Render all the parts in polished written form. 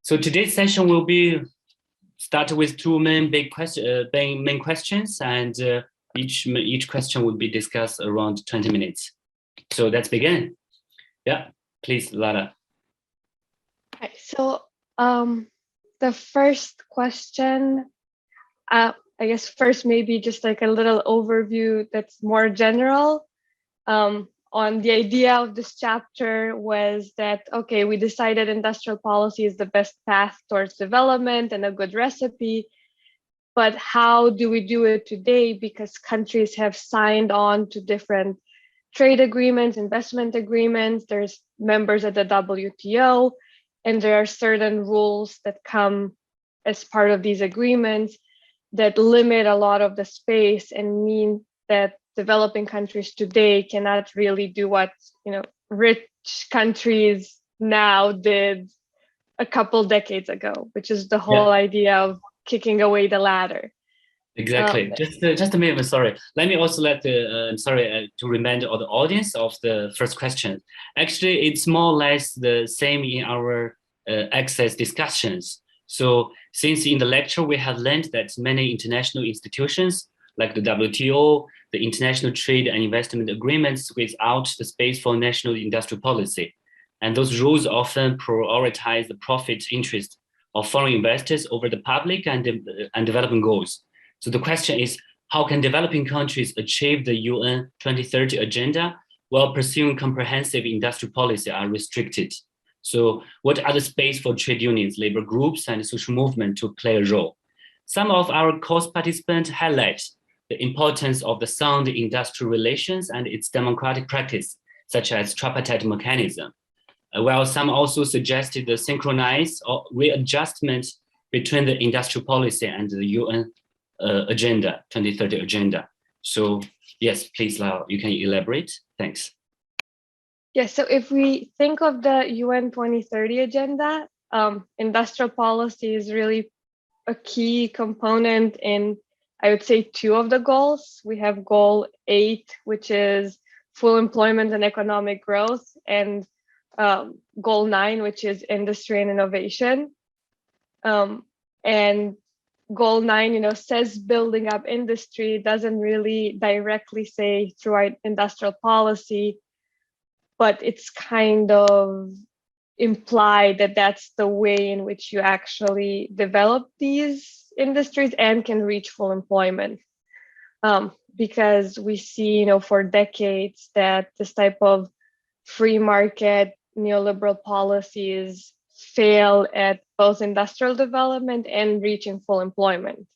So today's session will be start with two main questions, and each question will be discussed around 20 minutes. So let's begin. Yeah, please, Lara. Right, so the first question, I guess first maybe just like a little overview that's more general on the idea of this chapter was that, okay, we decided industrial policy is the best path towards development and a good recipe, but how do we do it today? Because countries have signed on to different trade agreements, investment agreements, there's members at the WTO, and there are certain rules that come as part of these agreements that limit a lot of the space and mean that developing countries today cannot really do what rich countries now did a couple decades ago, which is the whole idea of kicking away the ladder. Exactly. Just a minute. Sorry. Let me also to remind all the audience of the first question. Actually, it's more or less the same in our access discussions. So since in the lecture we have learned that many international institutions like the WTO, the international trade and investment agreements without the space for national industrial policy. And those rules often prioritize the profit interest of foreign investors over the public and development goals. So the question is, how can developing countries achieve the UN 2030 agenda while pursuing comprehensive industrial policy are restricted? So what are the space for trade unions, labor groups, and social movement to play a role? Some of our course participants highlight the importance of the sound industrial relations and its democratic practice, such as tripartite mechanism. While some also suggested the synchronized or readjustment between the industrial policy and the UN agenda, 2030 agenda. So yes, please, Lau, you can elaborate. Thanks. Yes, so if we think of the UN 2030 agenda, industrial policy is really a key component in, I would say, two of the goals. We have goal 8, which is full employment and economic growth, and goal 9, which is industry and innovation. And goal 9, says building up industry, doesn't really directly say through our industrial policy, but it's kind of implied that that's the way in which you actually develop these industries and can reach full employment. Because we see, for decades that this type of free market neoliberal policies fail at both industrial development and reaching full employment.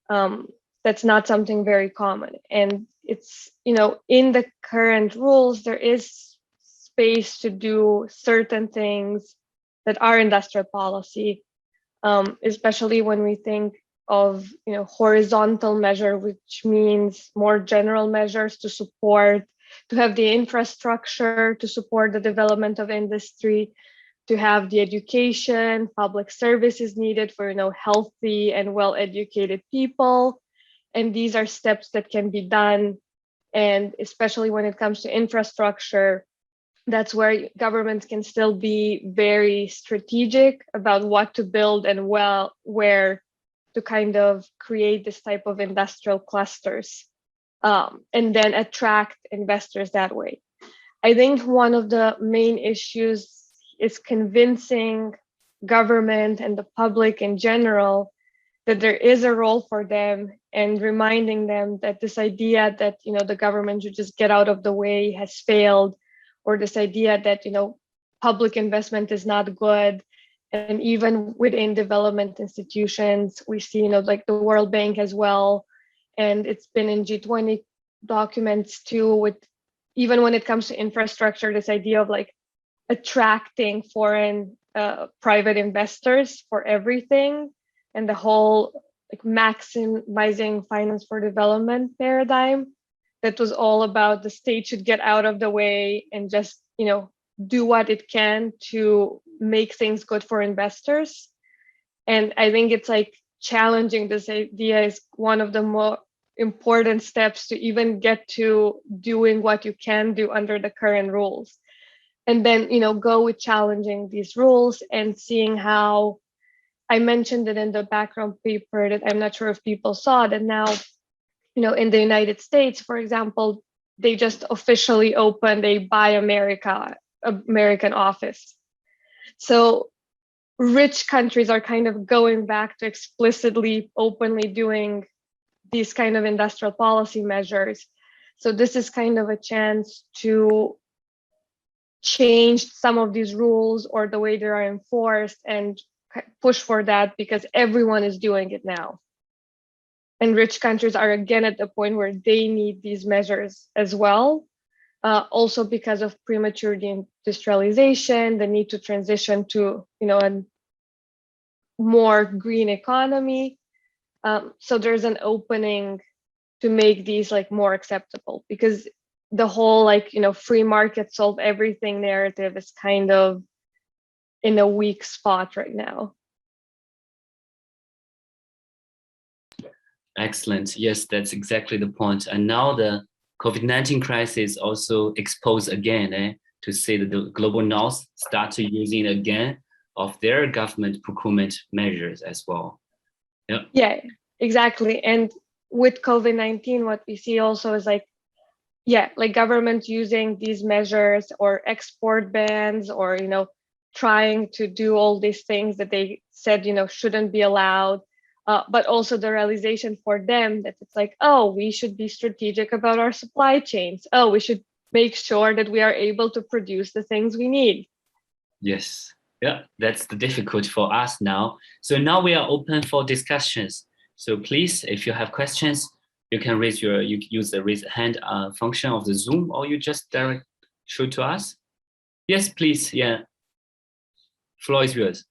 That's not something very common. And it's, in the current rules, there is space to do certain things that are industrial policy, especially when we think of, horizontal measure, which means more general measures to have the infrastructure to support the development of industry, to have the education, public services needed for, healthy and well-educated people. And these are steps that can be done. And especially when it comes to infrastructure, that's where governments can still be very strategic about what to build and where to kind of create this type of industrial clusters, and then attract investors that way. I think one of the main issues is convincing government and the public in general that there is a role for them, and reminding them that this idea that, the government should just get out of the way has failed, or this idea that, public investment is not good. And even within development institutions, we see, like the World Bank as well. And it's been in G20 documents too, even when it comes to infrastructure, this idea of like attracting foreign private investors for everything, and the whole like maximizing finance for development paradigm that was all about the state should get out of the way and just, do what it can to make things good for investors. And I think it's like challenging this idea is one of the more important steps to even get to doing what you can do under the current rules. and then, go with challenging these rules and seeing how. I mentioned it in the background paper that I'm not sure if people saw that now, in the United States, for example, they just officially opened a Buy American office. So rich countries are kind of going back to explicitly, openly doing these kind of industrial policy measures. So this is kind of a chance to change some of these rules or the way they are enforced and push for that, because everyone is doing it now. And rich countries are again at the point where they need these measures as well. Also because of premature industrialization, the need to transition to a more green economy. So there's an opening to make these more acceptable, because the whole free market solve everything narrative is kind of in a weak spot right now. Excellent. Yes, that's exactly the point. And now the COVID-19 crisis also exposed again to say that the global north start to using again of their government procurement measures as well. Yeah, exactly. And with COVID-19, what we see also is governments using these measures or export bans or, trying to do all these things that they said, shouldn't be allowed. But also the realization for them that it's we should be strategic about our supply chains. We should make sure that we are able to produce the things we need. Yes. Yeah, that's the difficult for us now. So now we are open for discussions. So please, if you have questions, you can use the raise hand function of the Zoom, or you just direct shoot to us. Yes, please. Yeah. Floor is yours.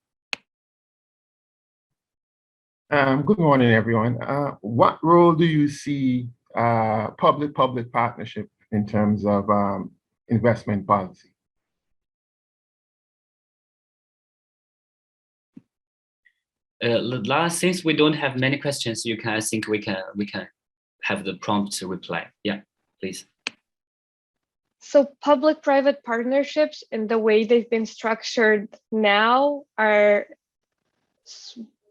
Good morning, everyone. What role do you see public-public partnership in terms of investment policy? Since we don't have many questions, I think we can have the prompt to reply. Yeah, please. So public-private partnerships and the way they've been structured now are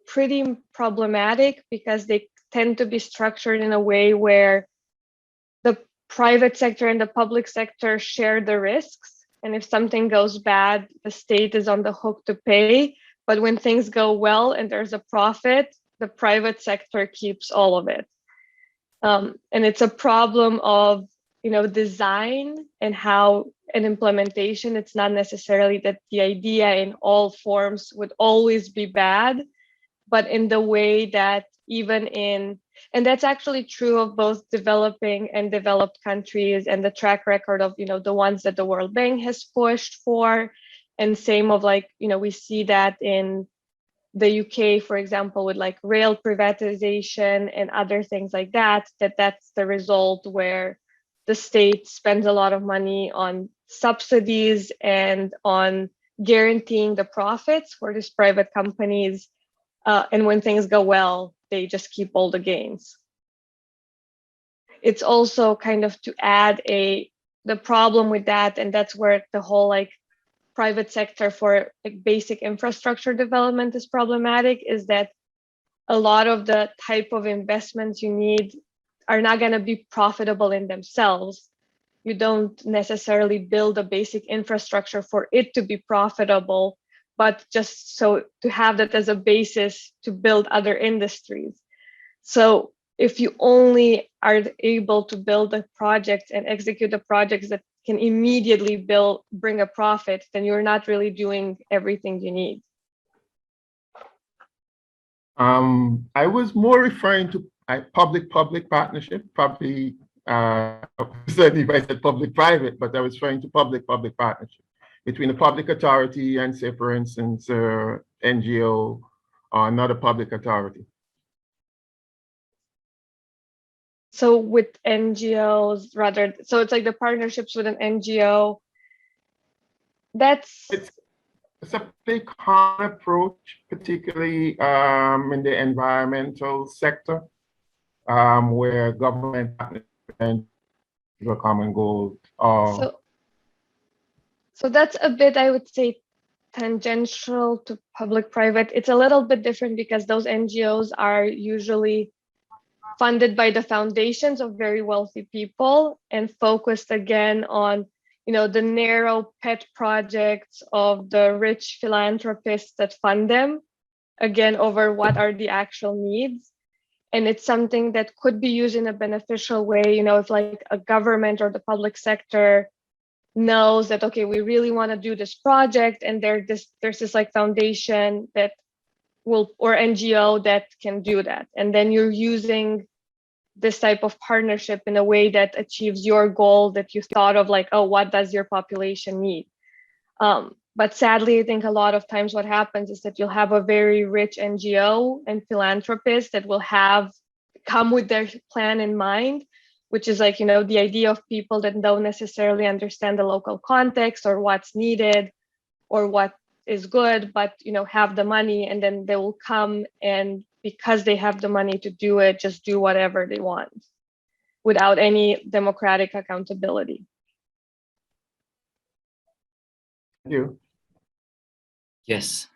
pretty problematic, because they tend to be structured in a way where the private sector and the public sector share the risks. And if something goes bad, the state is on the hook to pay. But when things go well and there's a profit, the private sector keeps all of it. And it's a problem of design and how an implementation. It's not necessarily that the idea in all forms would always be bad, but in the way that and that's actually true of both developing and developed countries, and the track record of the ones that the World Bank has pushed for, and same of we see that in the UK, for example, with rail privatization and other things like that, that's the result where the state spends a lot of money on subsidies and on guaranteeing the profits for these private companies. And when things go well, they just keep all the gains. It's also kind of to add the problem with that, and that's where the whole private sector for basic infrastructure development is problematic, is that a lot of the type of investments you need are not going to be profitable in themselves. You don't necessarily build a basic infrastructure for it to be profitable, but just so to have that as a basis to build other industries. So if you only are able to build the projects and execute the projects that can immediately bring a profit, then you're not really doing everything you need. I was more referring to public-public partnership, probably certainly if I said public-private, but I was referring to public-public partnership between the public authority and, say, for instance, NGO or another public authority. So with NGOs, rather, so it's the partnerships with an NGO. It's a big hard approach, particularly in the environmental sector, where government and the common goal. So that's a bit, I would say, tangential to public-private. It's a little bit different because those NGOs are usually funded by the foundations of very wealthy people and focused again on, the narrow pet projects of the rich philanthropists that fund them, again, over what are the actual needs. And it's something that could be used in a beneficial way, if like a government or the public sector knows that, okay, we really want to do this project, and there's this like foundation that will, or NGO that can do that. And then you're using this type of partnership in a way that achieves your goal that you thought of, like, oh, what does your population need? But sadly, I think a lot of times what happens is that you'll have a very rich NGO and philanthropist that will come with their plan in mind, which is like, the idea of people that don't necessarily understand the local context or what's needed or what is good, but, have the money, and then they will come, and because they have the money to do it, just do whatever they want without any democratic accountability. Thank you. Yes,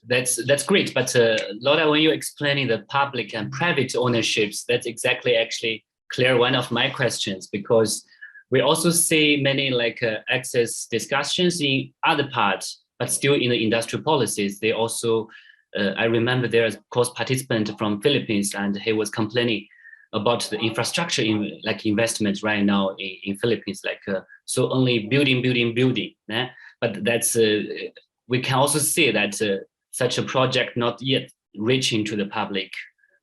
that's great. But Lola, when you're explaining the public and private ownerships, that's exactly actually clear one of my questions, because we also see many like access discussions in other parts, but still in the industrial policies. They also, I remember there is, of course, participant from Philippines, and he was complaining about the infrastructure investments right now in Philippines, so only building. Yeah? But that's, we can also see that such a project not yet reaching to the public,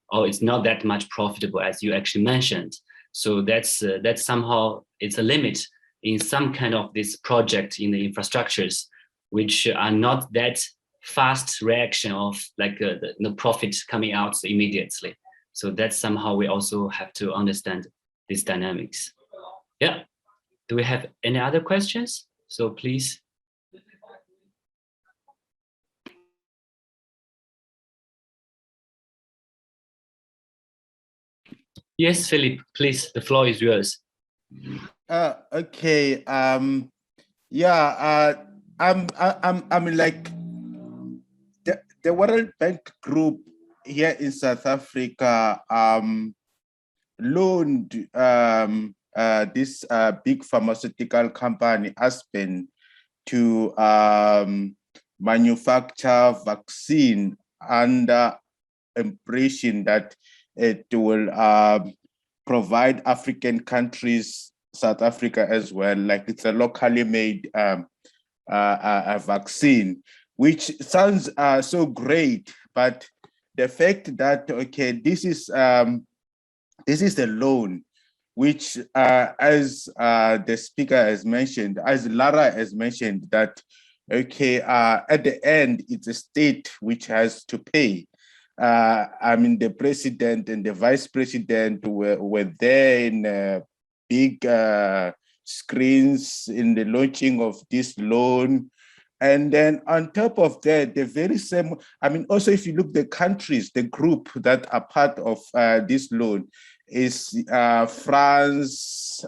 or it's not that much profitable, as you actually mentioned. So that's somehow, it's a limit in some kind of this project in the infrastructures, which are not that fast reaction of the profit coming out immediately. So that's somehow we also have to understand these dynamics. Yeah. Do we have any other questions? So please. Yes, Philip, please, the floor is yours. Okay. Yeah. I'm like the World Bank Group here in South Africa loaned this big pharmaceutical company, Aspen, to manufacture vaccine under impression that it will provide African countries, South Africa as well, like it's a locally made a vaccine, which sounds so great. But the fact that, okay, this is a loan, which as the speaker has mentioned, as Lara has mentioned, that, okay, at the end, it's a state which has to pay. I mean, the president and the vice president were there in big screens in the launching of this loan. And then on top of that, the very same, I mean, also if you look the countries, the group that are part of this loan is France,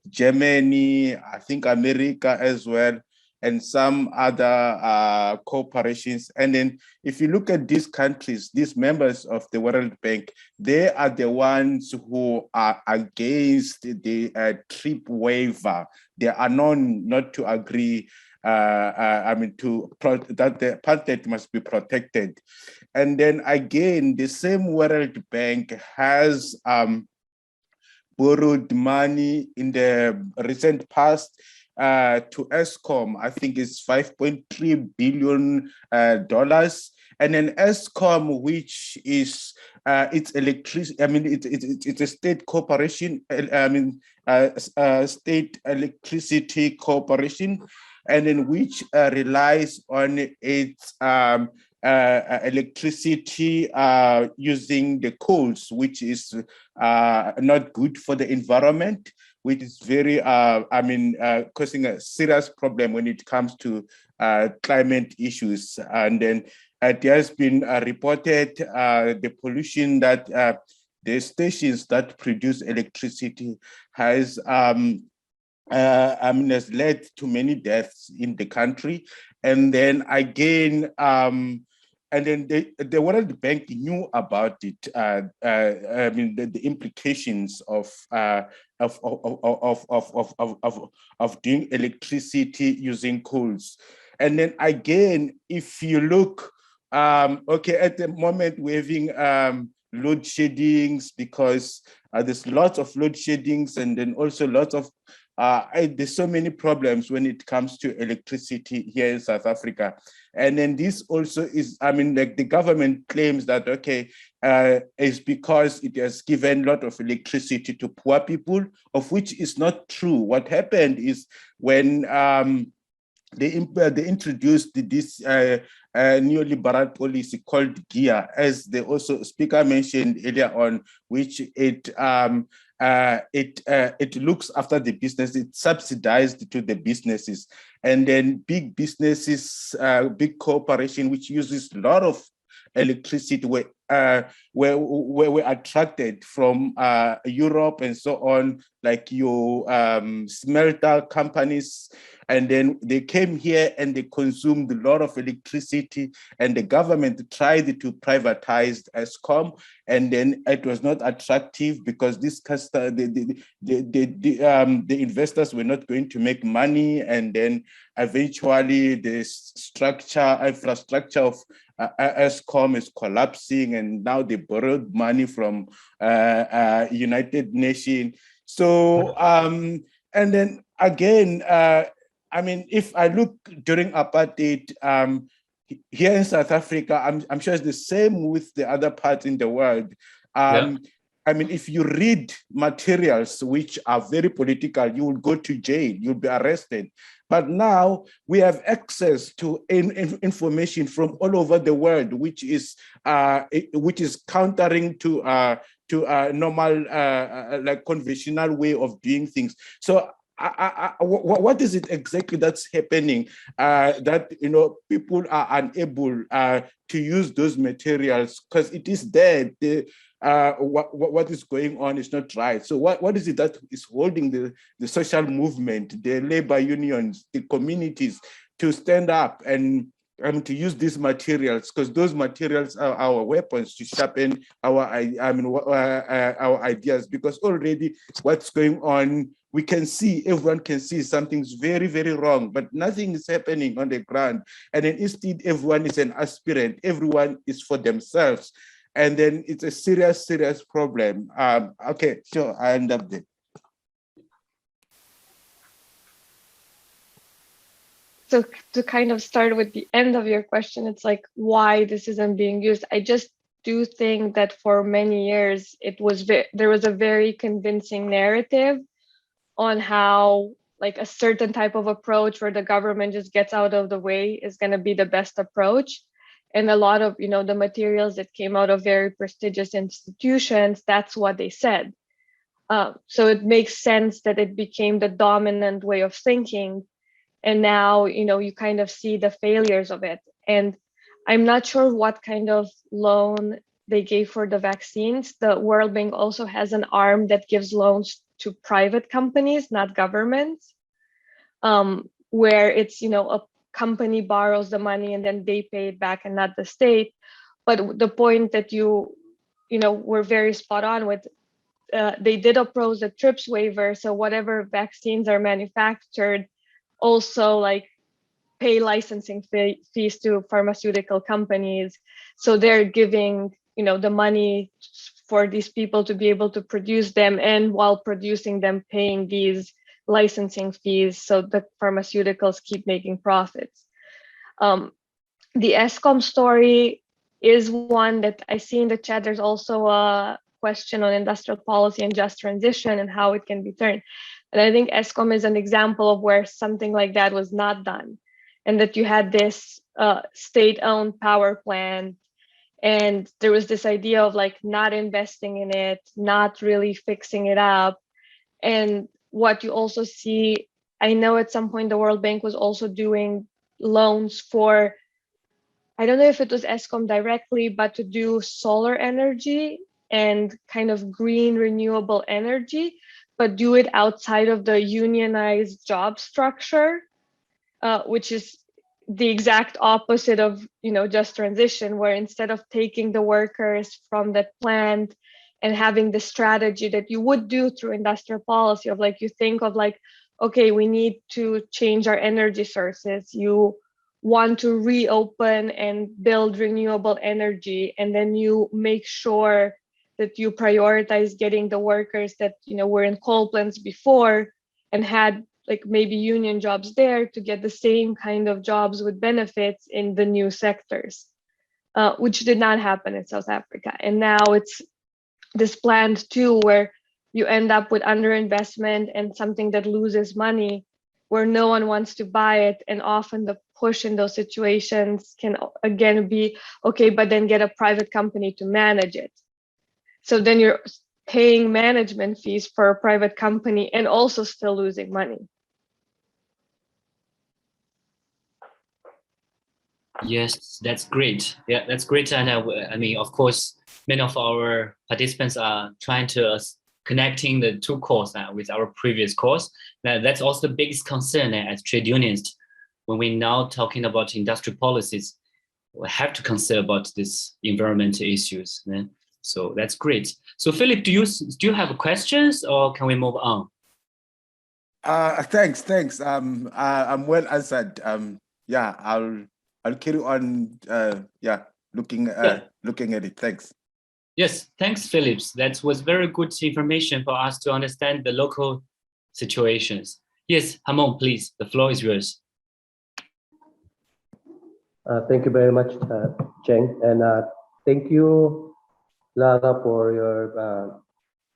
Germany, I think America as well, and some other corporations. And then if you look at these countries, these members of the World Bank, they are the ones who are against the TRIP waiver. They are known not to agree, I mean, that the apartheid must be protected. And then again, the same World Bank has borrowed money in the recent past to Eskom. I think it's $5.3 billion. And then Eskom, which is it's electricity, I mean, it's a state corporation, I mean, state electricity corporation, and in which relies on its electricity using the coals, which is not good for the environment, which is very, causing a serious problem when it comes to climate issues. And then it has been reported the pollution that the stations that produce electricity has has led to many deaths in the country. And then again, and then the World Bank knew about it. The implications of doing electricity using coals. And then again, if you look, okay, at the moment we're having load sheddings because there's lots of load sheddings, and then also lots of there's so many problems when it comes to electricity here in South Africa. And then this also is, like the government claims that, okay, it's because it has given a lot of electricity to poor people, of which is not true. What happened is when they introduced this neoliberal policy called GEAR, as the also speaker mentioned earlier on, which it looks after the business, it's subsidized to the businesses, and then big businesses, big corporation, which uses a lot of electricity, were attracted from Europe and so on, like your smelter companies. And then they came here and they consumed a lot of electricity, and the government tried to privatize Eskom, and then it was not attractive because the investors were not going to make money. And then eventually the infrastructure of Eskom is collapsing, and now they borrowed money from United Nations. So, and then again, if I look during apartheid, here in South Africa, I'm sure it's the same with the other parts in the world. If you read materials which are very political, you will go to jail, you'll be arrested. But now we have access to information from all over the world, which is countering to a normal, like conventional way of doing things. So what is it exactly that's happening that people are unable to use those materials because it is there? What is going on is not right. So what is it that is holding the social movement, the labor unions, the communities to stand up and to use these materials, because those materials are our weapons to sharpen our ideas, because already what's going on, we can see, everyone can see something's very, very wrong, but nothing is happening on the ground. And then instead, everyone is an aspirant, everyone is for themselves. And then it's a serious, serious problem. Okay, sure, I end up there. So to kind of start with the end of your question, it's like why this isn't being used. I just do think that for many years there was a very convincing narrative on how like a certain type of approach where the government just gets out of the way is going to be the best approach. And a lot of the materials that came out of very prestigious institutions, that's what they said. So it makes sense that it became the dominant way of thinking. And now, you kind of see the failures of it. And I'm not sure what kind of loan they gave for the vaccines. The World Bank also has an arm that gives loans to private companies, not governments, where it's, a company borrows the money and then they pay it back and not the state. But the point that you were very spot on with, they did oppose the TRIPS waiver. So whatever vaccines are manufactured, also like pay licensing fees to pharmaceutical companies. So they're giving, the money for these people to be able to produce them, and while producing them, paying these licensing fees so the pharmaceuticals keep making profits. The Eskom story is one that I see in the chat. There's also a question on industrial policy and just transition and how it can be turned. And I think Eskom is an example of where something like that was not done, and that you had this state-owned power plant, and there was this idea of like not investing in it, not really fixing it up. And what you also see, I know at some point the World Bank was also doing loans for, I don't know if it was Eskom directly, but to do solar energy and kind of green renewable energy. but do it outside of the unionized job structure, which is the exact opposite of just transition, where instead of taking the workers from that plant and having the strategy that you would do through industrial policy of like, you think of like, okay, we need to change our energy sources, you want to reopen and build renewable energy, and then you make sure that you prioritize getting the workers that were in coal plants before and had like maybe union jobs there to get the same kind of jobs with benefits in the new sectors, which did not happen in South Africa. And now it's this planned too, where you end up with underinvestment and something that loses money, where no one wants to buy it. And often the push in those situations can again be, okay, but then get a private company to manage it. So then you're paying management fees for a private company and also still losing money. Yes, that's great. Yeah, that's great. And I mean, of course, many of our participants are trying to connecting the two courses with our previous course. Now, that's also the biggest concern as trade unionists. When we're now talking about industrial policies, we have to consider about these environmental issues. So that's great. So Philip, do you have questions, or can we move on? Thanks. I'm well answered. Yeah, I'll carry on. Looking at it. Thanks. Yes, thanks, Philip. That was very good information for us to understand the local situations. Yes, Hamon, please. The floor is yours. Thank you very much, Cheng, and thank you, Lara, for your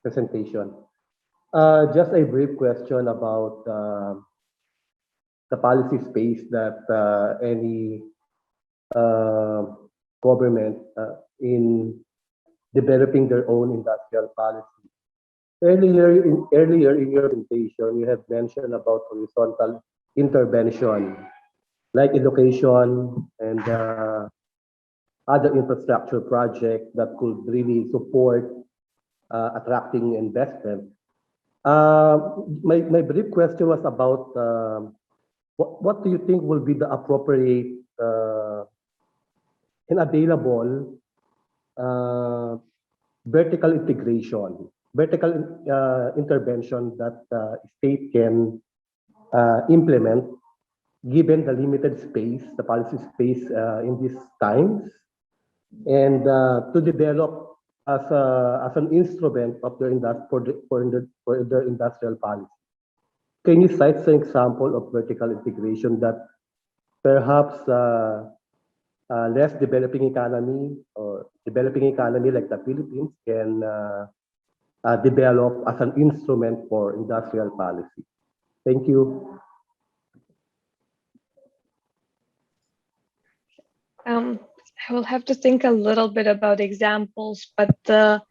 presentation. Just a brief question about the policy space that any government in developing their own industrial policy. Earlier in your presentation, you have mentioned about horizontal intervention, like education and other infrastructure projects that could really support attracting investment. My brief question was about what do you think will be the appropriate and available vertical integration, intervention that state can implement given the limited space, the policy space in these times, and to develop as an instrument of their for their industrial policy. Can you cite some example of vertical integration that perhaps less developing economy or developing economy like the Philippines can develop as an instrument for industrial policy? Thank you. I will have to think a little bit about examples, but the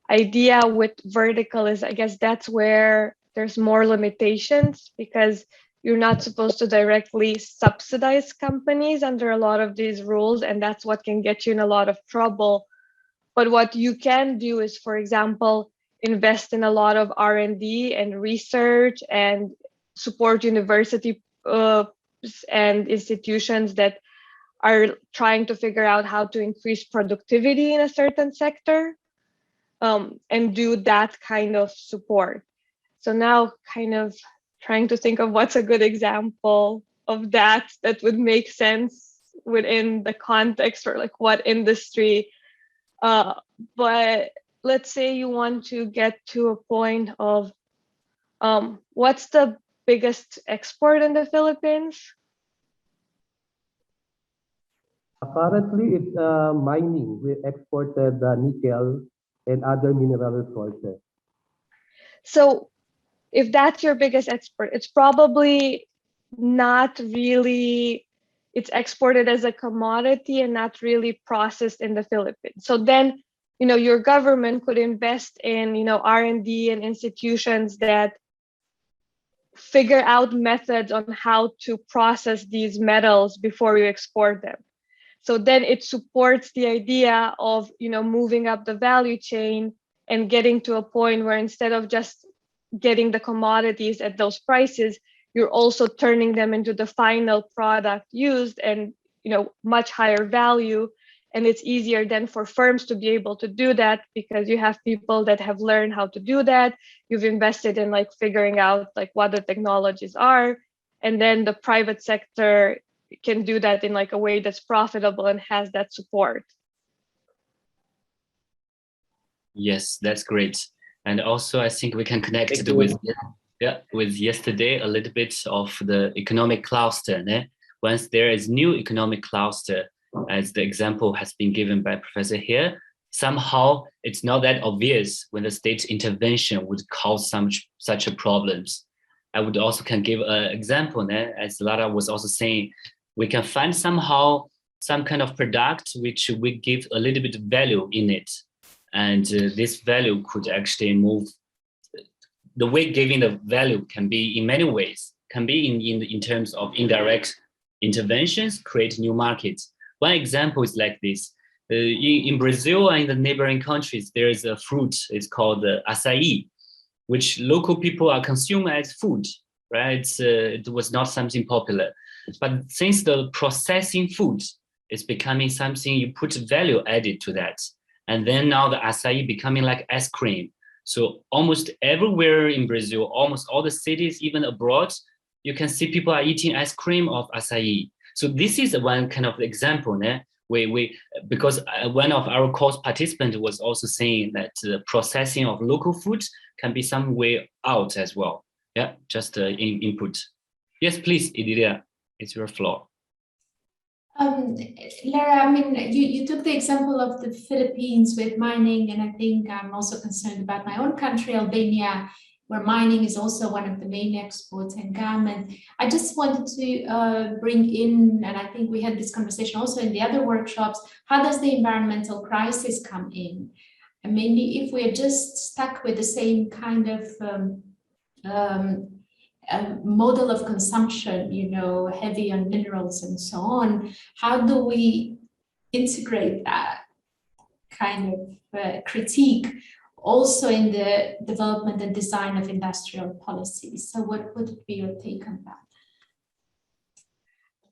idea with vertical is, I guess that's where there's more limitations, because you're not supposed to directly subsidize companies under a lot of these rules, and that's what can get you in a lot of trouble. But what you can do is, for example, invest in a lot of R&D and research and support university and institutions that are trying to figure out how to increase productivity in a certain sector, and do that kind of support. So now kind of trying to think of what's a good example of that would make sense within the context, or like what industry. But let's say you want to get to a point of what's the biggest export in the Philippines? Currently, it's mining. We exported nickel and other mineral resources. So if that's your biggest export, it's probably not really, it's exported as a commodity and not really processed in the Philippines. So then, your government could invest in, R&D and institutions that figure out methods on how to process these metals before you export them. So then it supports the idea of, moving up the value chain and getting to a point where instead of just getting the commodities at those prices, you're also turning them into the final product used, and much higher value. And it's easier then for firms to be able to do that because you have people that have learned how to do that. You've invested in like figuring out like what the technologies are, and then the private sector can do that in like a way that's profitable and has that support. Yes, that's great. And also, I think we can connect Thank it with you. with yesterday a little bit of the economic cluster. Once there is new economic cluster, as the example has been given by Professor here, somehow it's not that obvious when the state intervention would cause such a problems. I would also can give an example, as Lara was also saying, we can find somehow some kind of product which we give a little bit of value in it. And this value could actually move. The way giving the value can be in many ways, can be in terms of indirect interventions, create new markets. One example is like this. In Brazil and in the neighboring countries, there is a fruit, it's called acai, which local people are consuming as food, right? It was not something popular. But since the processing food is becoming something you put value added to that, and then now the acai becoming like ice cream. So almost everywhere in Brazil, almost all the cities, even abroad, you can see people are eating ice cream of acai. So this is one kind of example, because one of our course participants was also saying that the processing of local food can be some way out as well. Yeah, just input. Yes, please, Idilia, it's your floor. Lara, I mean, you took the example of the Philippines with mining, and I think I'm also concerned about my own country, Albania, where mining is also one of the main exports and garment. I just wanted to bring in, and I think we had this conversation also in the other workshops, how does the environmental crisis come in? And maybe if we're just stuck with the same kind of model of consumption, heavy on minerals and so on, how do we integrate that kind of critique also in the development and design of industrial policies? So what would be your take on that?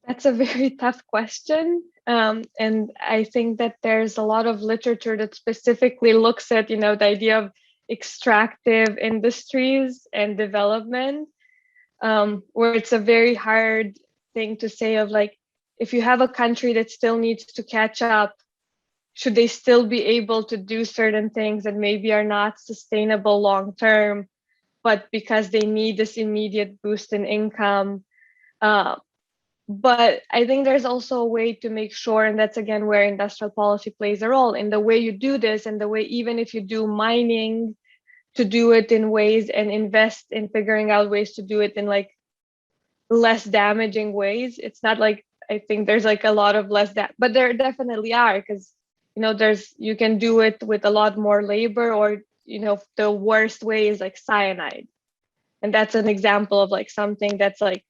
That's a very tough question. And I think that there's a lot of literature that specifically looks at, the idea of extractive industries and development, where it's a very hard thing to say of like, if you have a country that still needs to catch up, should they still be able to do certain things that maybe are not sustainable long term, but because they need this immediate boost in income? But I think there's also a way to make sure, and that's again where industrial policy plays a role, in the way you do this, and the way, even if you do mining, to do it in ways and invest in figuring out ways to do it in like less damaging ways. It's not like, I think there's like a lot of less that, but there definitely are, because you can do it with a lot more labor, or the worst way is like cyanide, and that's an example of like something that's like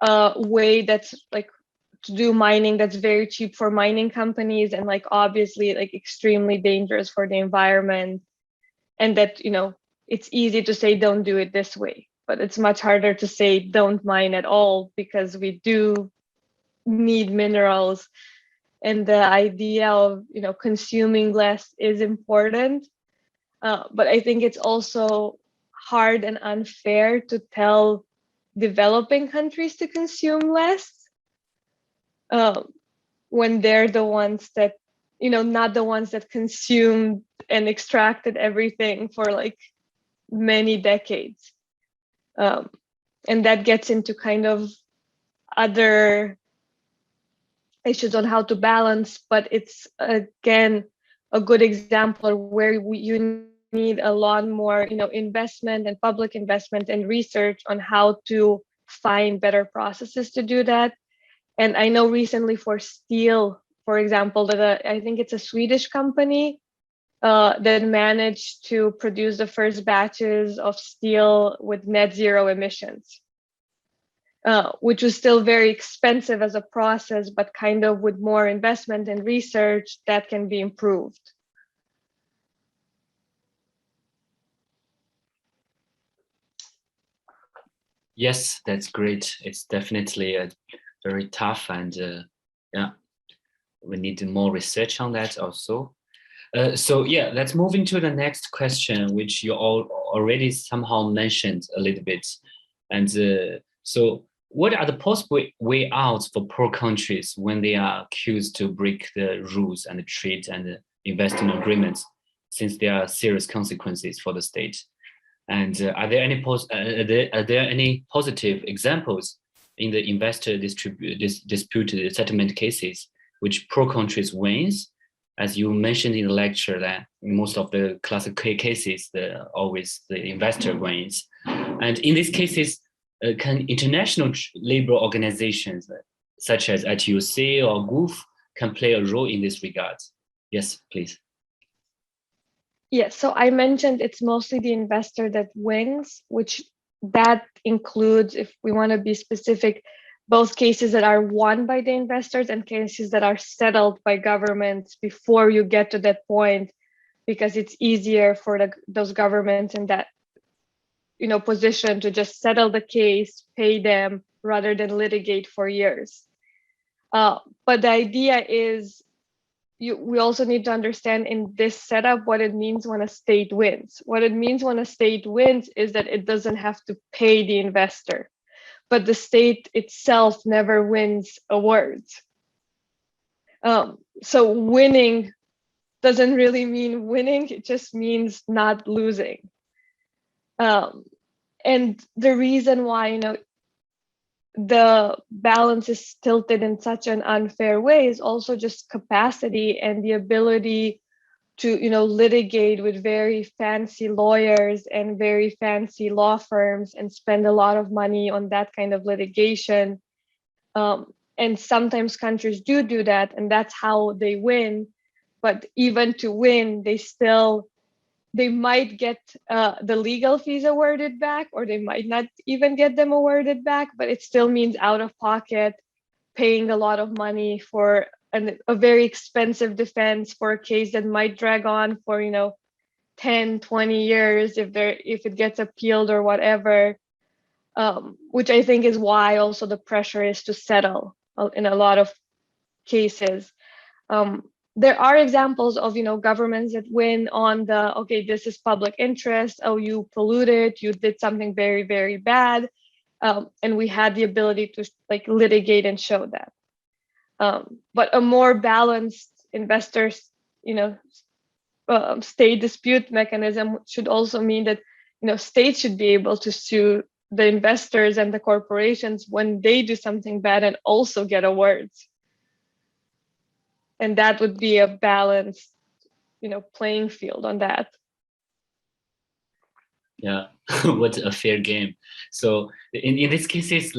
a way that's like to do mining that's very cheap for mining companies, and like obviously like extremely dangerous for the environment. And that it's easy to say don't do it this way, but it's much harder to say don't mine at all, because we do need minerals, and the idea of consuming less is important. But I think it's also hard and unfair to tell developing countries to consume less, when they're the ones that not the ones that consumed and extracted everything for like many decades. And that gets into kind of other issues on how to balance, but it's again a good example where you need a lot more investment and public investment and research on how to find better processes to do that. And I know recently for steel, for example, that I think it's a Swedish company that managed to produce the first batches of steel with net zero emissions, which was still very expensive as a process, but kind of with more investment and research that can be improved. Yes, that's great. It's definitely very tough, and yeah, we need more research on that also. So yeah, let's move into the next question, which you all already somehow mentioned a little bit. And so, what are the possible way outs for poor countries when they are accused to break the rules and the trade and the investment agreements, since there are serious consequences for the state? And are there any any positive examples in the investor dispute settlement cases which pro countries wins? As you mentioned in the lecture, that in most of the classic cases, always the investor wins. And in these cases, can international labor organizations such as ITUC or GUF can play a role in this regard? Yes, please. Yes, so I mentioned it's mostly the investor that wins, which that includes, if we want to be specific, both cases that are won by the investors and cases that are settled by governments before you get to that point, because it's easier for those governments in that position to just settle the case, pay them, rather than litigate for years. But the idea is we also need to understand in this setup what it means when a state wins. What it means when a state wins is that it doesn't have to pay the investor, but the state itself never wins awards. So winning doesn't really mean winning, it just means not losing. And the reason why, the balance is tilted in such an unfair way is also just capacity and the ability to litigate with very fancy lawyers and very fancy law firms and spend a lot of money on that kind of litigation. And sometimes countries do that, and that's how they win. But even to win, they might get the legal fees awarded back, or they might not even get them awarded back, but it still means out of pocket, paying a lot of money for a very expensive defense for a case that might drag on for 10, 20 years if it gets appealed or whatever, which I think is why also the pressure is to settle in a lot of cases. There are examples of governments that win on the, okay, this is public interest, oh, you polluted, you did something very, very bad, and we had the ability to litigate and show that. But a more balanced investors state dispute mechanism should also mean that states should be able to sue the investors and the corporations when they do something bad and also get awards. And that would be a balanced, playing field on that. Yeah, what a fair game. So in these cases,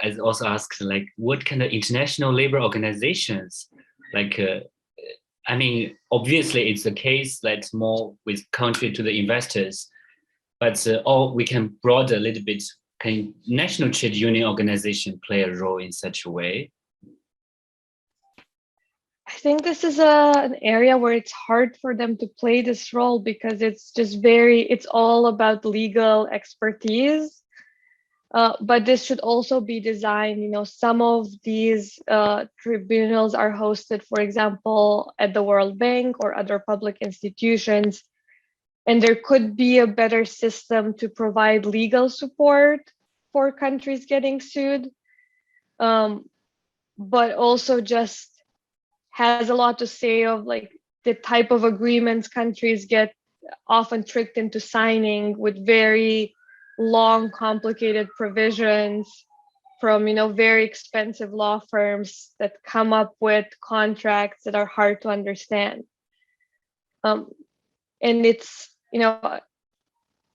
as also asked, what kind of international labor organizations, I mean, obviously it's a case that's more with country to the investors, but or we can broaden a little bit. Can national trade union organization play a role in such a way? I think this is an area where it's hard for them to play this role because it's all about legal expertise. But this should also be designed, some of these tribunals are hosted, for example, at the World Bank or other public institutions. And there could be a better system to provide legal support for countries getting sued. But also just has a lot to say of the type of agreements countries get often tricked into signing with very long, complicated provisions from very expensive law firms that come up with contracts that are hard to understand. And it's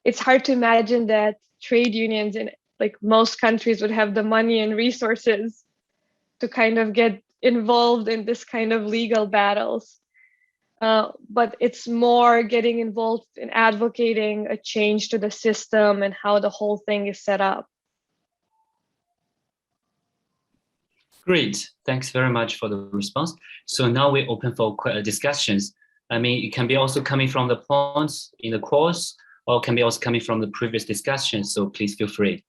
it's hard to imagine that trade unions in most countries would have the money and resources to kind of get involved in this kind of legal battles. But it's more getting involved in advocating a change to the system and how the whole thing is set up. Great, thanks very much for the response. So now we open for discussions. I mean, it can be also coming from the points in the course, or can be also coming from the previous discussions. So please feel free.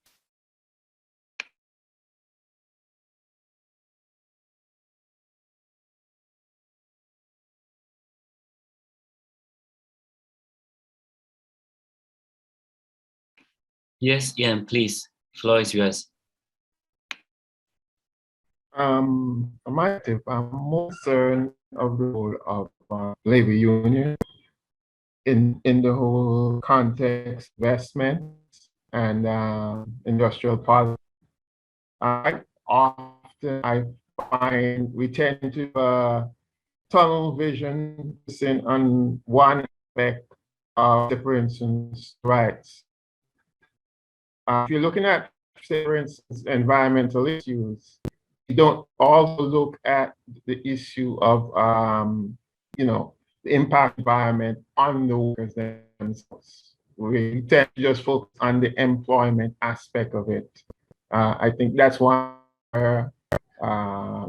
Yes, Ian, please. Floor is yours. I'm more concerned of the role of labor union in the whole context, investments and industrial policy. I find we tend to tunnel vision on one aspect of the, for instance, rights. If you're looking at, say, for instance, environmental issues, you don't also look at the issue of, the impact environment on the workers themselves. We tend to just focus on the employment aspect of it. I think that's why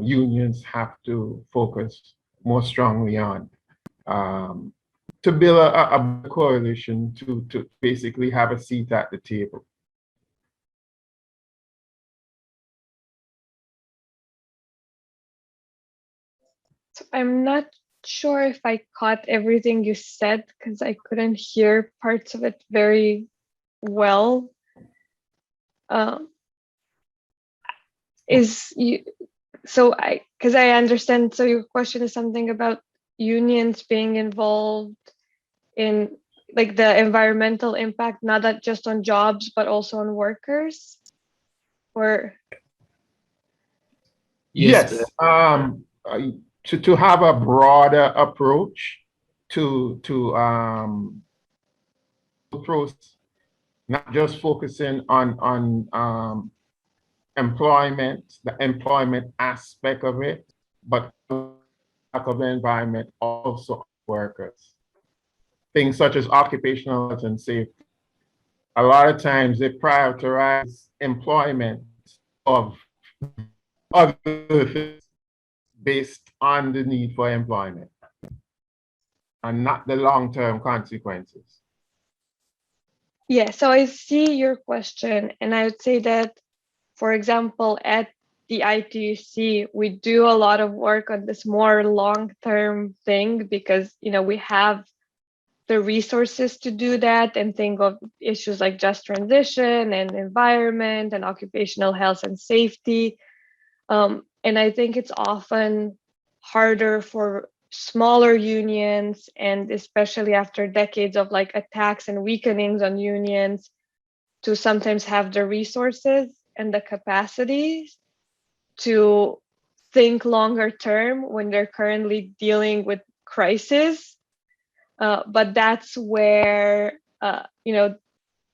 unions have to focus more strongly on to build a coalition to basically have a seat at the table. So I'm not sure if I caught everything you said because I couldn't hear parts of it very well. Because I understand, so your question is something about unions being involved in like the environmental impact, not that just on jobs, but also on workers, or? Yes, to have a broader approach to process, not just focusing on employment, the employment aspect of it, but of the environment also workers. Things such as occupational health and safety. A lot of times they prioritize employment of other things based on the need for employment and not the long-term consequences. Yeah, so I see your question, and I would say that, for example, at the ITUC, we do a lot of work on this more long-term thing because, we have the resources to do that and think of issues like just transition and environment and occupational health and safety. And I think it's often harder for smaller unions, and especially after decades of like attacks and weakenings on unions, to sometimes have the resources and the capacities to think longer term when they're currently dealing with crisis. But that's where, the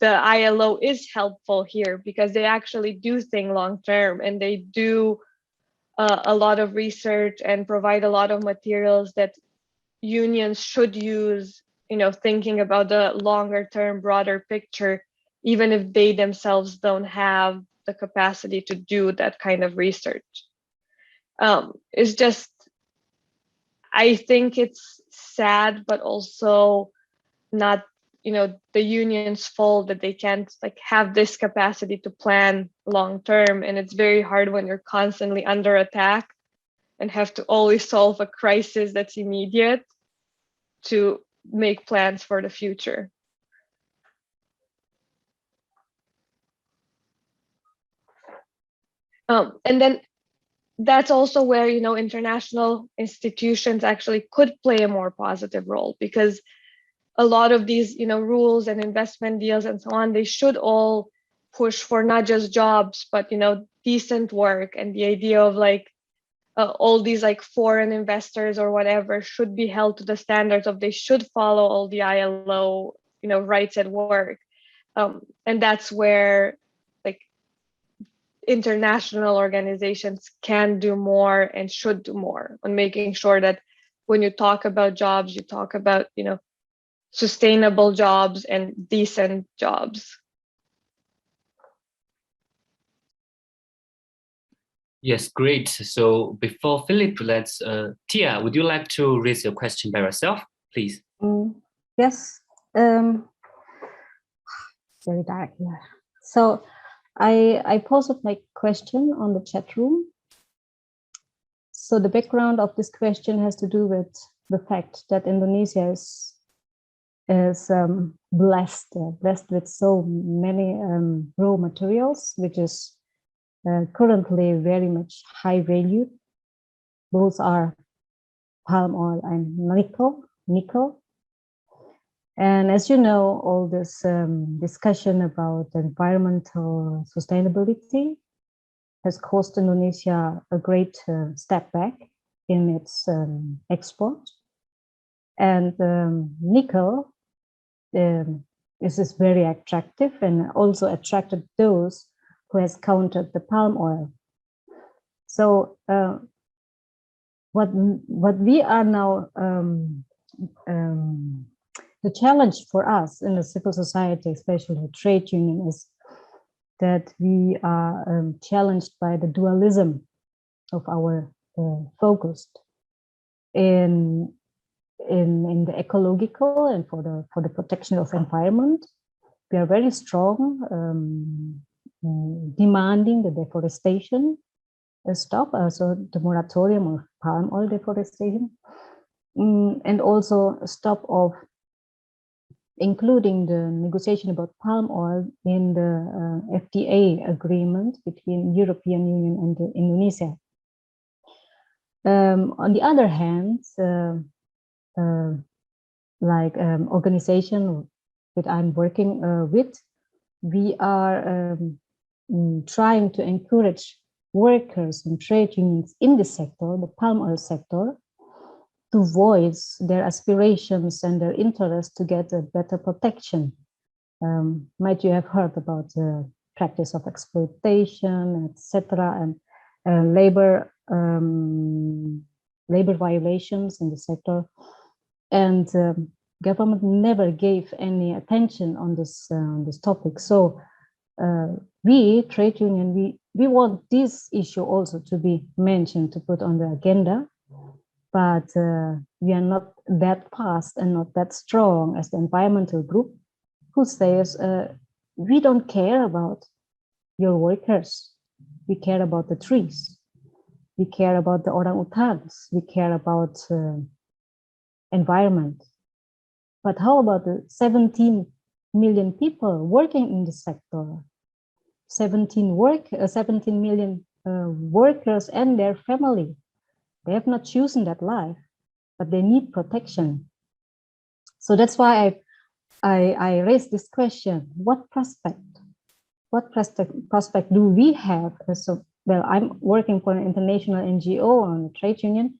ILO is helpful here because they actually do think long term, and they do a lot of research and provide a lot of materials that unions should use, thinking about the longer term, broader picture, even if they themselves don't have the capacity to do that kind of research. It's just, I think it's sad, but also not, the union's fault that they can't like have this capacity to plan long term. And it's very hard when you're constantly under attack and have to always solve a crisis that's immediate to make plans for the future. And then that's also where, international institutions actually could play a more positive role, because a lot of these, rules and investment deals and so on, they should all push for not just jobs, but, decent work. And the idea of like all these like foreign investors or whatever should be held to the standards of, they should follow all the ILO, rights at work. And that's where like international organizations can do more and should do more on making sure that when you talk about jobs, you talk about, sustainable jobs and decent jobs. Yes, great. So before Philip, let's, Tia, would you like to raise your question by yourself, please? Yes. Very dark here. So I posted my question on the chat room. So the background of this question has to do with the fact that Indonesia is is blessed with so many raw materials, which is currently very much high value. Both are palm oil and nickel. And as you know, all this discussion about environmental sustainability has caused Indonesia a great step back in its export. And nickel is very attractive and also attracted those who has countered the palm oil. So what we are now, the challenge for us in the civil society, especially the trade union, is that we are challenged by the dualism of our focus in the ecological and for the protection of environment. We are very strong, demanding the deforestation stop, so the moratorium of palm oil deforestation, and also a stop of including the negotiation about palm oil in the FTA agreement between European Union and Indonesia. On the other hand, organization that I'm working with, we are trying to encourage workers and trade unions in the sector, the palm oil sector, to voice their aspirations and their interest to get a better protection. Might you have heard about the practice of exploitation, etc., and labor violations in the sector, and government never gave any attention on this topic. So we trade union, we want this issue also to be mentioned, to put on the agenda. But we are not that fast and not that strong as the environmental group who says, we don't care about your workers. We care about the trees. We care about the orangutans. We care about environment. But how about the 17 million people working in the sector? 17 million workers and their family. They have not chosen that life, but they need protection. So that's why I raised this question: what prospect do we have? So, well, I'm working for an international NGO on a trade union,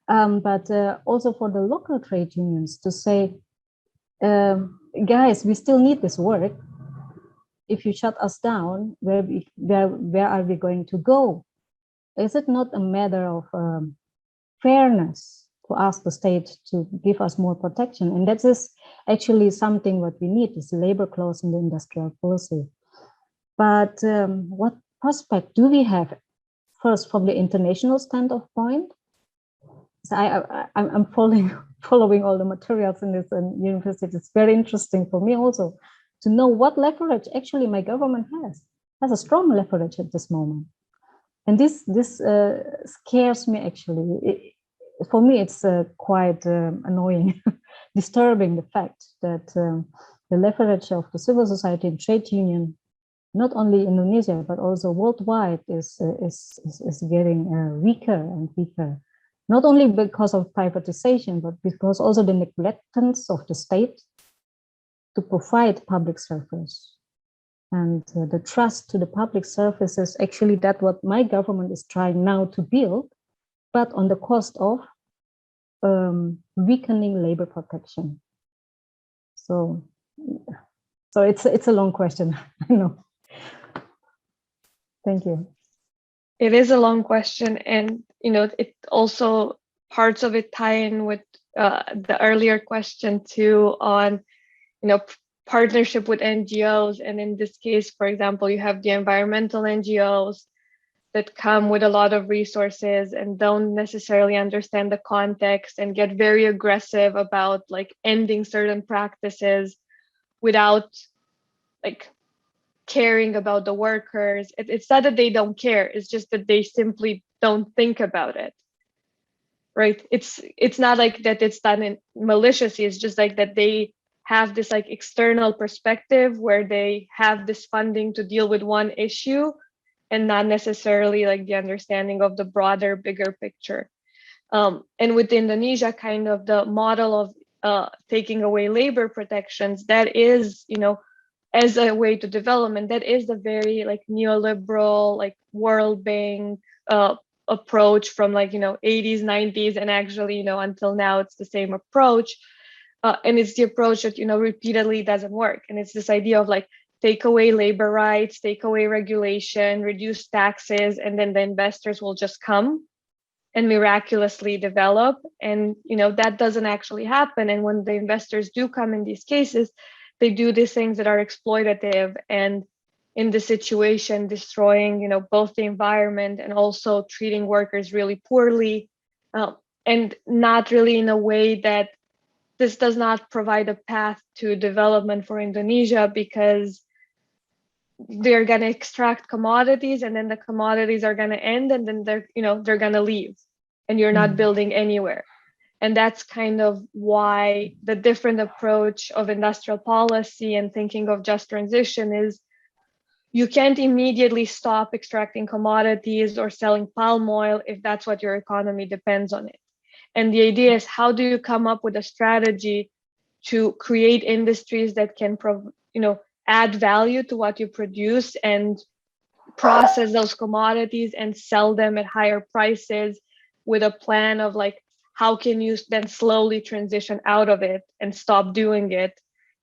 but also for the local trade unions to say, guys, we still need this work. If you shut us down, where are we going to go? Is it not a matter of fairness to ask the state to give us more protection? And that is actually something what we need, is labor clause in the industrial policy. But what prospect do we have? First, from the international standpoint, so I'm following all the materials in this university. It's very interesting for me also to know what leverage actually my government has a strong leverage at this moment. And this scares me actually. For me, it's quite annoying, disturbing, the fact that the leverage of the civil society and trade union, not only in Indonesia, but also worldwide, is getting weaker and weaker. Not only because of privatization, but because also the neglectance of the state to provide public service. And the trust to the public service is actually that what my government is trying now to build, but on the cost of weakening labor protection. So it's a long question, I know. Thank you. It is a long question, and it also, parts of it tie in with the earlier question too on partnership with NGOs. And in this case, for example, you have the environmental NGOs that come with a lot of resources and don't necessarily understand the context and get very aggressive about ending certain practices without caring about the workers. It's not that they don't care, it's just that they simply don't think about it, right? It's not like that it's done in maliciously, it's just that they have this like external perspective where they have this funding to deal with one issue and not necessarily like the understanding of the broader, bigger picture. And with Indonesia, kind of the model of taking away labor protections, that is, you know, as a way to development, that is the very like neoliberal, like World Bank approach from like, you know, 80s, 90s, and actually, you know, until now, it's the same approach. And it's the approach that, you know, repeatedly doesn't work. And it's this idea of like, take away labor rights, take away regulation, reduce taxes, and then the investors will just come and miraculously develop. And, you know, that doesn't actually happen. And when the investors do come in these cases, they do these things that are exploitative and in this situation, destroying, you know, both the environment and also treating workers really poorly, and not really in a way that this does not provide a path to development for Indonesia, because they're going to extract commodities and then the commodities are going to end and then they're, you know, they're going to leave and you're not building anywhere. And that's kind of why the different approach of industrial policy and thinking of just transition is you can't immediately stop extracting commodities or selling palm oil if that's what your economy depends on it. And the idea is, how do you come up with a strategy to create industries that can, you know, add value to what you produce and process those commodities and sell them at higher prices, with a plan of like, how can you then slowly transition out of it and stop doing it?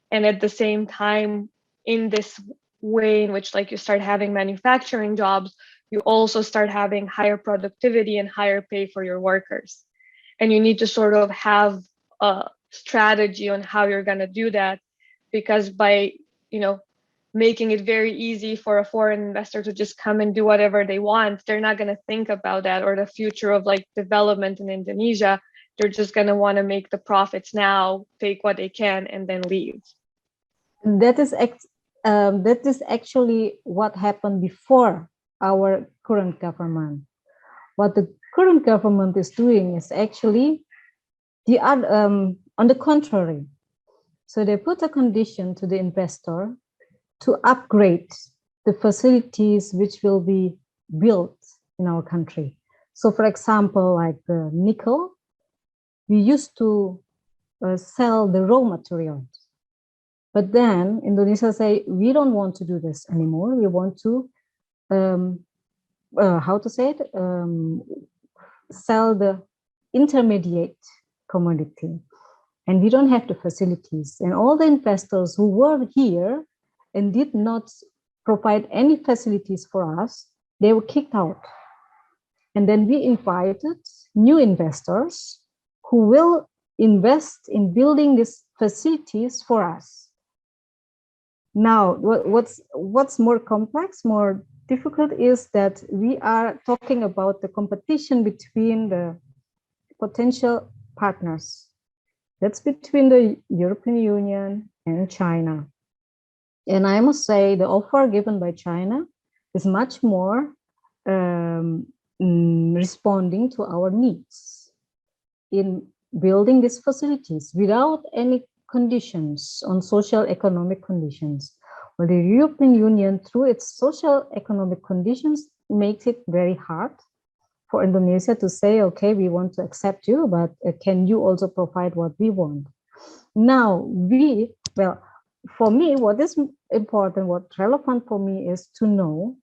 And at the same time, in this way in which like you start having manufacturing jobs, you also start having higher productivity and higher pay for your workers. And you need to sort of have a strategy on how you're going to do that, because by, you know, making it very easy for a foreign investor to just come and do whatever they want, they're not going to think about that or the future of like development in Indonesia. They're just going to want to make the profits now, take what they can, and then leave. That is actually what happened before our current government. What the current government is doing is actually on the contrary. So they put a condition to the investor to upgrade the facilities which will be built in our country. So for example, like the nickel, we used to sell the raw materials. But then Indonesia say, we don't want to do this anymore. We want to, sell the intermediate commodity. And we don't have the facilities. And all the investors who were here and did not provide any facilities for us, they were kicked out. And then we invited new investors who will invest in building these facilities for us. Now, what's more complex, more difficult is that we are talking about the competition between the potential partners. That's between the European Union and China. And I must say the offer given by China is much more responding to our needs in building these facilities without any conditions on social economic conditions. Well, the European Union, through its social economic conditions, makes it very hard for Indonesia to say, okay, we want to accept you, but can you also provide what we want? Now, for me, what is important, what's relevant for me is to know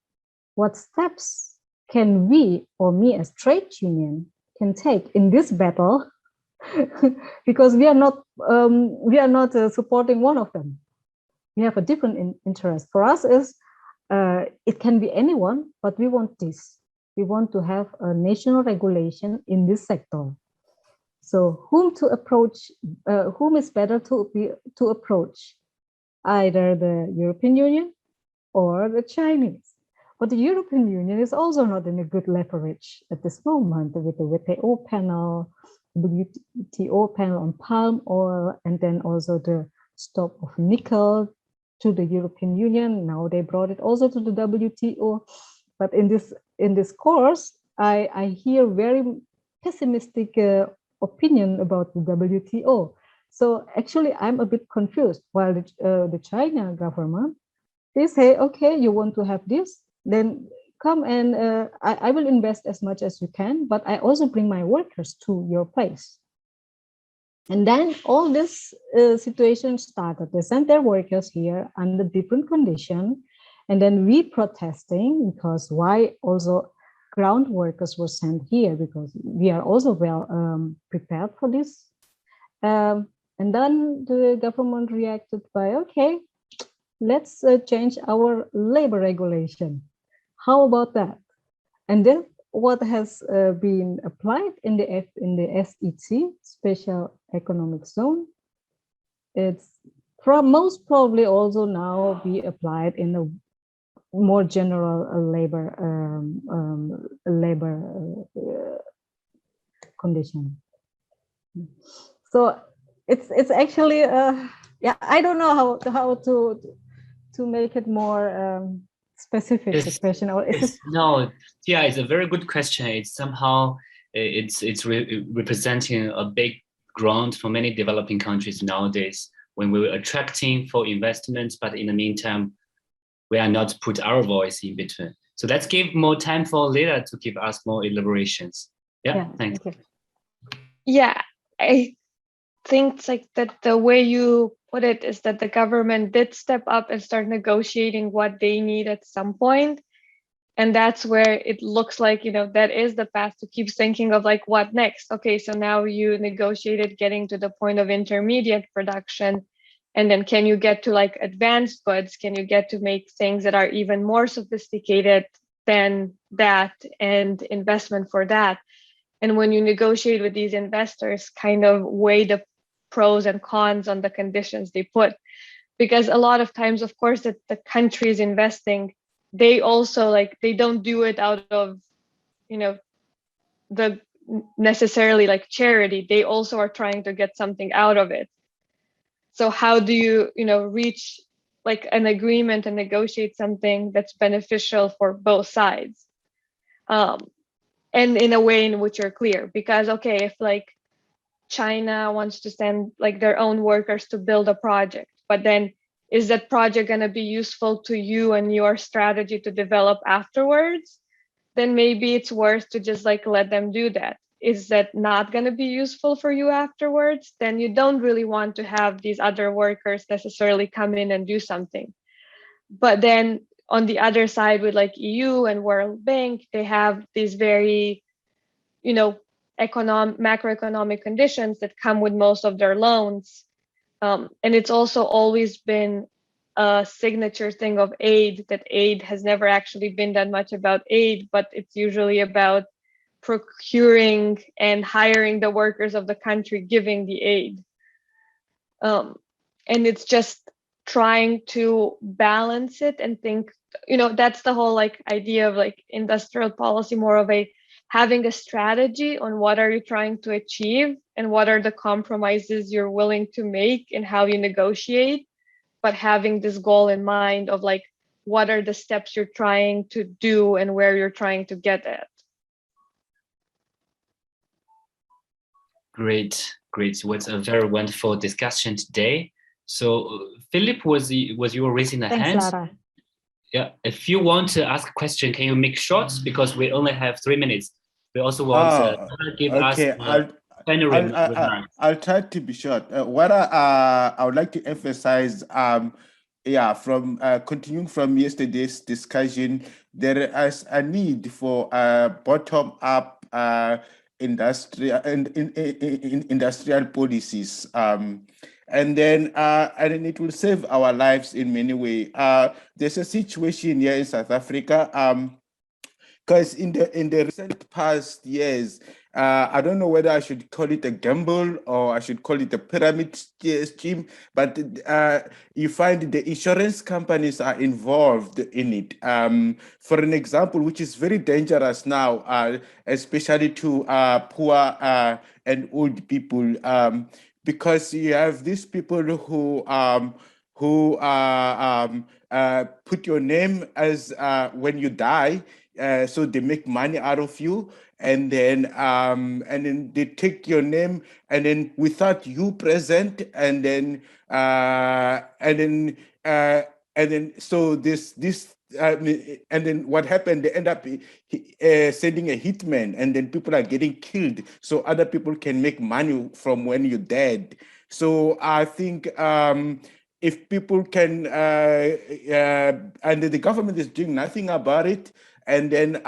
what steps can we, or me as trade union, can take in this battle, because we are not supporting one of them. We have a different interest. For us is it can be anyone, but we want this. We want to have a national regulation in this sector. So whom to approach? Whom is better to approach? Either the European Union or the Chinese. But the European Union is also not in a good leverage at this moment with the WTO panel, WTO panel on palm oil, and then also the stop of nickel to the European Union. Now they brought it also to the WTO. But in this course, I hear very pessimistic opinion about the WTO. So actually, I'm a bit confused. While the China government, they say, okay, you want to have this, then come and I will invest as much as you can, but I also bring my workers to your place. And then all this situation started. They sent their workers here under different conditions. And then we protesting because why also ground workers were sent here, because we are also well prepared for this. And then the government reacted by, okay, let's change our labor regulation. How about that? And then what has been applied in the SEZ, Special Economic Zone, it's most probably also now be applied in a more general labor condition. So it's actually yeah, I don't know how to make it more specific, the question, or no, yeah, it's a very good question. It's somehow representing a big ground for many developing countries nowadays when we were attracting for investments, but in the meantime, we are not put our voice in between. So let's give more time for Leda to give us more elaborations. Yeah, thanks. Okay. Yeah, I think it's like that the way you put it is that the government did step up and start negotiating what they need at some point. And that's where it looks like, that is the path to keep thinking of like, what next? Okay, so now you negotiated getting to the point of intermediate production. And then can you get to like advanced goods? Can you get to make things that are even more sophisticated than that and investment for that? And when you negotiate with these investors, kind of weigh the pros and cons on the conditions they put. Because a lot of times, of course, that the countries investing, they also they don't do it out of, the necessarily like charity. They also are trying to get something out of it. So how do you, reach like an agreement and negotiate something that's beneficial for both sides? And in a way in which you're clear, because, okay, if like China wants to send like their own workers to build a project, but then is that project going to be useful to you and your strategy to develop afterwards? Then maybe it's worth to just like let them do that. Is that not going to be useful for you afterwards? Then you don't really want to have these other workers necessarily come in and do something. But then on the other side with like EU and World Bank, they have these very, macroeconomic conditions that come with most of their loans. And it's also always been a signature thing of aid, that aid has never actually been that much about aid, but it's usually about procuring and hiring the workers of the country giving the aid. And it's just trying to balance it and think, that's the whole like idea of like industrial policy, more of a having a strategy on what are you trying to achieve and what are the compromises you're willing to make and how you negotiate, but having this goal in mind of like, what are the steps you're trying to do and where you're trying to get at. Great. It was a very wonderful discussion today. So Philip, was you raising a hand? Thanks, Lara. Yeah, if you want to ask a question, can you make short, because we only have 3 minutes. We also want to give us final remarks. I'll try to be short. What I would like to emphasize, from continuing from yesterday's discussion, there is a need for bottom-up industrial policies. And then it will save our lives in many ways. There's a situation here in South Africa, because in the recent past years, I don't know whether I should call it a gamble or I should call it a pyramid scheme, but you find the insurance companies are involved in it. For an example, which is very dangerous now, especially to poor and old people. Because you have these people who put your name as when you die so they make money out of you, and then they take your name, and then without you present, and then so this and then what happened, they end up sending a hitman, and then people are getting killed so other people can make money from when you're dead. So I think if people can and the government is doing nothing about it, and then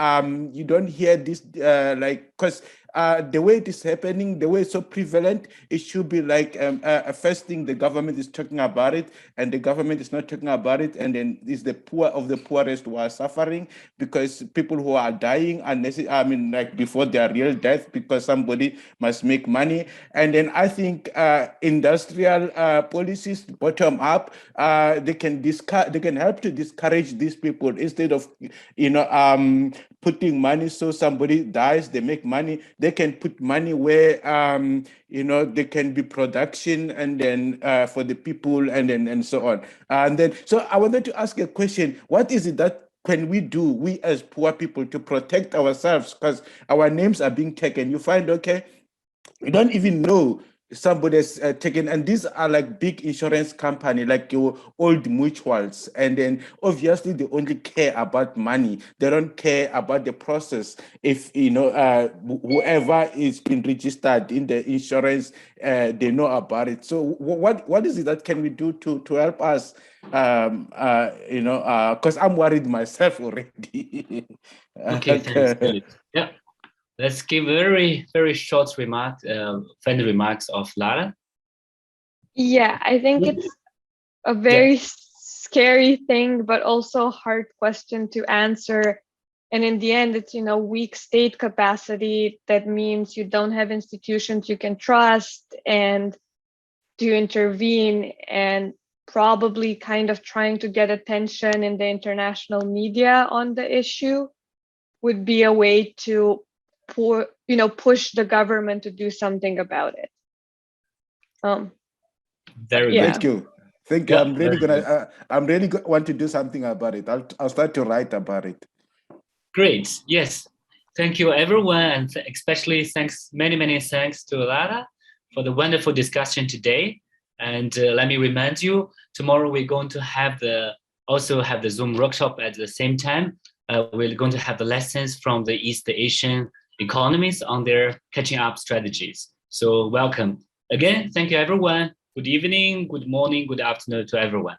you don't hear this because the way it is happening, the way it's so prevalent, it should be like first thing the government is talking about it, and the government is not talking about it, and then it's the poor of the poorest who are suffering, because people who are dying before their real death, because somebody must make money. And then I think industrial policies bottom up, they can help to discourage these people, instead of putting money so somebody dies, they make money. They can put money where there can be production, and then for the people, and so on. And then, so I wanted to ask a question: what is it that can we do, we as poor people, to protect ourselves? Because our names are being taken. You find, okay, you don't even know somebody has taken, and these are like big insurance company, like your old mutuals, and then obviously they only care about money. They don't care about the process. If whoever is been registered in the insurance, they know about it. So what is it that can we do to help us? Because I'm worried myself already. Okay, thanks, Felix. Yeah. Let's give very, very short remark, friendly remarks of Lara. Yeah, I think it's a very scary thing, but also a hard question to answer. And in the end, it's, weak state capacity. That means you don't have institutions you can trust and to intervene, and probably kind of trying to get attention in the international media on the issue would be a way to push the government to do something about it. Very yeah. good. Thank you. I'm really want to do something about it. I'll start to write about it. Great. Yes. Thank you, everyone, and especially many thanks to Lara for the wonderful discussion today. And let me remind you, tomorrow we're going to also have the Zoom workshop at the same time. We're going to have the lessons from the East Asian economies on their catching up strategies. So welcome. Again, thank you, everyone. Good evening, good morning, good afternoon to everyone.